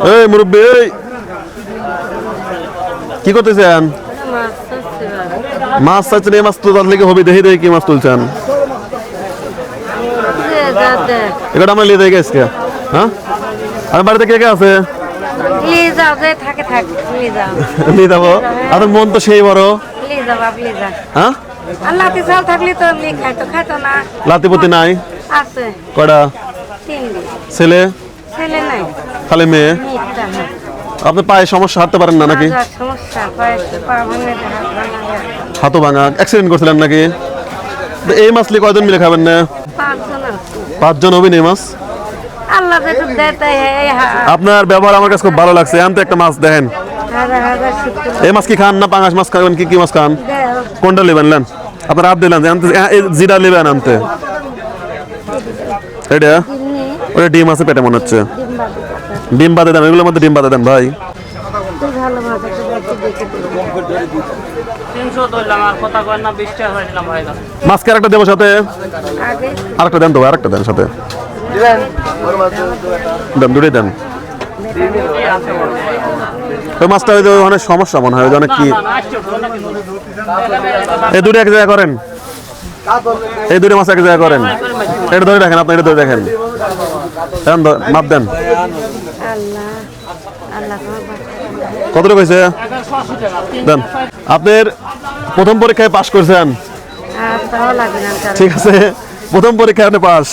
এই মুরব্বি, কি করতেছেন? মাছ চাচ্ছেন? এই মাছ তো তার লেগে হবে, দেখি দেখি কি মাছ তুলছেন। এটা আমরা লিয়ে দেখে আজকে। হ্যাঁ, আমার বাড়িতে কে কে আছে? নিয়ে যাবো। আপনার মন তো সেই বড়। হ্যাঁ, লাতিপতি নাই? কয়টা ছেলে? খালি মেয়ে? আপনি পায়ে সমস্যা, হাঁটতে পারেন না নাকি? হাতও ভাঙা, অ্যাক্সিডেন্ট করছিলেন নাকি? এই মাছ নিয়ে কয়জন মিলে খাবেন না? 5 জন হবেন এই মাছ? আপনার ব্যবহার আমার কাছে খুব ভালো লাগছে। আনতে একটা মাছ দেখেন। এই মাছ কি খান না? পাঙাশ মাছ খাবেন? কি কি মাছ খান? কোনটা নেবেন? নেন, আপনার হাত দিলেন যেটা নেবেন আনতে। এটা ওটা ডিম আছে পেটে মনে হচ্ছে। ডিম বাদে দেন, এগুলোর মধ্যে ডিম বাদে দেন ভাই। মাছকে আরেকটা দেবো সাথে। আরেকটা দেন তো, আরেকটা দেন সাথে দেন, দুটোই দেন। ওই মাছটা অনেক সমস্যা মনে হয়, অনেক কি। এই দুটো এক জায়গায় করেন, এই দুটো মাছ এক জায়গায় করেন। এটা ধরে দেখেন, আপনি এটা ধরে দেখেন, মাপ দেন। কতটুকু হয়েছে দেন। আপনার প্রথম পরীক্ষায় পাশ করছেন? ঠিক আছে, প্রথম পরীক্ষায় আপনি পাস।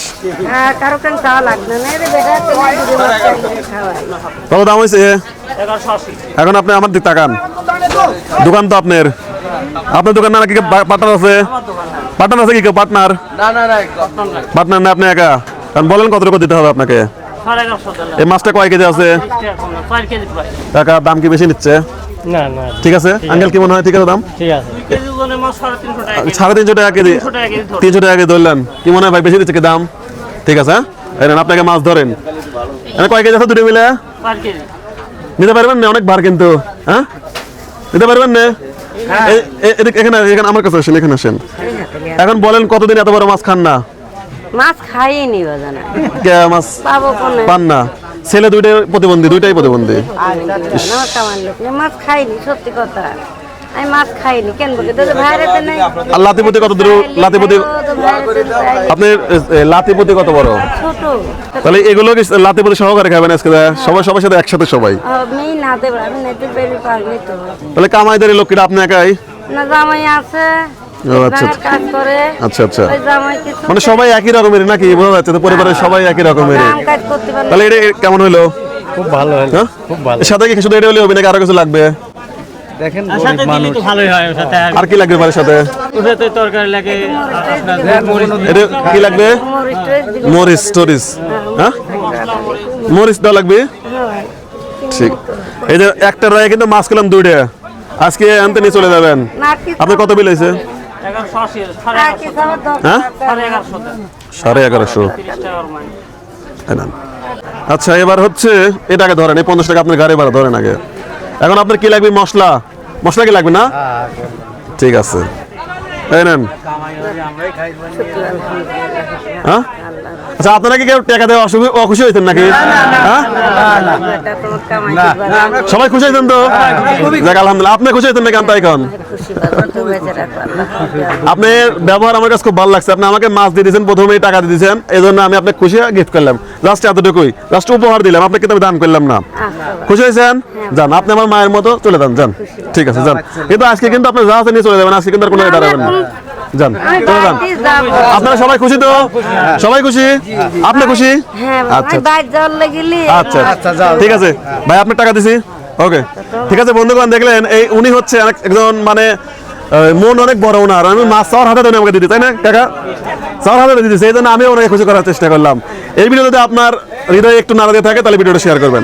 কত দাম হয়েছে এখন? আপনি আমার দিক তাকান। দোকান তো আপনার, আপনার দোকান না নাকি পার্টনার আছে? পার্টনার আছে কি কেউ? পার্টনার পার্টনার না, আপনি একা? কারণ বলেন কতটুকু দিতে হবে আপনাকে। এই মাছটা কয় কেজি আছে? টাকা দাম কি বেশি নিচ্ছে? ঠিক আছে আঙ্কেল, কি মনে হয়? ঠিক আছে দাম 350 টাকা কেজি। 300 টাকা কেজি ধরলেন, কি মনে হয় ভাই বেশি দিচ্ছে কি দাম? ঠিক আছে, আপনাকে মাছ ধরেন। কয় কেজি আছে দুটো মিলে? নিতে পারবেন না? অনেক ভার কিন্তু। হ্যাঁ, নিতে পারবেন না? এখানে এখানে আমার কাছে আসেন, এখানে আসেন। এখন বলেন কতদিন এত বড় মাছ খান না? মাছ খাইনি বাজানা। কে মাছ পান না? ছেলে দুইটাই প্রতিবন্ধী, দুইটাই প্রতিবন্ধী। মাছ খাইনি, সত্যি কথা। আমি মাছ খাইনি কেন বলে ভাইরাতে নাই। আর লাতিপতি কত দূর? লাতিপতি আপনি লাতিপতি কত বড়? ছোট। তাহলে এগুলো কি লাতিপতি সহকারে খাবেন আজকে? সবাই সবার সাথে একসাথে সবাই? আমি নাতে আমি নাতে বেরি পারনি তো। তাহলে কামাইদের লোকটা আপনি একাই? না, জামাই আছে। কাজ করে। আচ্ছা আচ্ছা, ওই জামাই কিছু মানে সবাই একই রকমের নাকি? বোঝা যাচ্ছে তো পরিবারের সবাই একই রকমের। কাজ করতে পারে। তাহলে এটা কেমন হলো? খুব ভালো হলো, খুব ভালো। এর সাথে কি শুধু এটা হলে হবে নাকি আরো কিছু লাগবে? দেখেন গরিব মানুষ, ভালোই হয়। সাথে আর কি লাগবে বাড়ির সাথে? ওটাতে তরকারি লাগে। এটা কি লাগবে? মরিচ টরিচ? হ্যাঁ, মরিচ দেওয়া লাগবে। ঠিক, এই যে একটা রয়ে কিন্তু মাছ খেলাম দুইটা, আজকে আনতে নিয়ে চলে যাবেন। আপনার কত বিল হয়েছে? হ্যাঁ, 1150। আচ্ছা, এবার হচ্ছে এটাকে ধরেন, এই 50 টাকা আপনার গাড়ি ভাড়া ধরেন আগে। এখন আপনার কি লাগবে? মশলা। মশলা কি লাগবে না? ঠিক আছে, এই নেন। হ্যাঁ, আচ্ছা, আপনারা কি কেউ টাকা দেওয়া অখুশি হয়েছেন নাকি? হ্যাঁ, সবাই খুশি হয়েছেন তো? যাক আলহামদুলিল্লাহ। আপনি খুশি হয়েছেন নাকি? আমি এখন আপনার ব্যবহার আমার কাছে খুব ভালো লাগছে। আপনি আমাকে মাছ দিয়ে দিয়েছেন, প্রথমেই টাকা দিয়ে দিয়েছেন, এই জন্য আমি আপনাকে খুশি গিফট করলাম। জাস্ট এতটুকুই, জাস্ট উপহার দিলাম আপনাকে, কিন্তু আমি দান করলাম না। খুশি হয়েছেন? যান, আপনি আমার মায়ের মতো চলে যান। যান, ঠিক আছে, যান। কিন্তু আজকে কিন্তু আপনি জাহাজে নিয়ে চলে যাবেন, আজকে কিন্তু আর কোনো দাঁড়াবেন না। যান, চলে যান। আপনারা সবাই খুশি তো? সবাই খুশি? আপনি খুশি? আচ্ছা আচ্ছা আচ্ছা, ঠিক আছে ভাই, আপনার টাকা দিছি। ওকে, ঠিক আছে বন্ধুগণ, দেখলেন এই উনি হচ্ছে একজন মানে মন অনেক বড় ওনার। আমি মাছ চাওয়ার হাতে ধরে আমাকে দিতে, তাই না টাকা? চাওয়ার হাতে দিতে, সেই জন্য আমি ওনাকে খুশি করার চেষ্টা করলাম। এই ভিডিও যদি আপনার হৃদয়ে একটু নাড়া দিয়ে থাকে তাহলে ভিডিওটা শেয়ার করবেন।